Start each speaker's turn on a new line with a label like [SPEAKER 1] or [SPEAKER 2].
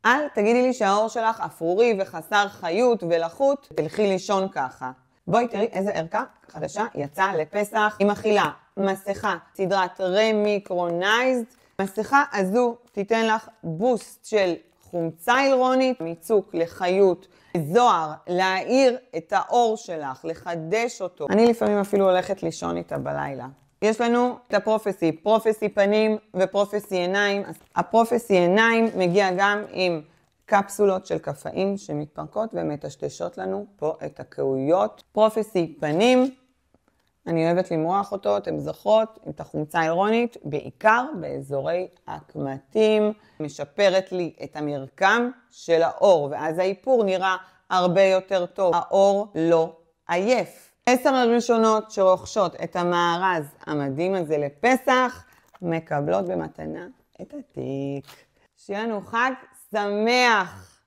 [SPEAKER 1] אל תגידי לי שהאור שלך אפרורי וחסר חיות ולחות, תלכי לישון ככה. בואי תראי איזה ערכה חדשה יצאה לפסח. היא מכילה מסכה, סדרת רמיקרונייזד. המסכה הזו תיתן לך בוסט של חומצה הילרונית, מיצוק לחיות, זוהר, להאיר את האור שלך, לחדש אותו. אני לפעמים אפילו הולכת לישון איתה בלילה. יש לנו את הפרופסי, פרופסי פנים ופרופסי עיניים. הפרופסי עיניים מגיע גם עם קפסולות של קפאים שמתפרקות ומטשטשות לנו פה את הקהויות. פרופסי פנים, אני אוהבת למרוח אותו, אתם זוכרות, עם החומצה הילרונית, בעיקר באזורי הקמטים, משפרת לי את המרקם של האור, ואז האיפור נראה הרבה יותר טוב. האור לא עייף. 10 הראשונות שרוכשות את המארז המדהים הזה לפסח, מקבלות במתנה את התיק. שיהיה לנו חג שמח!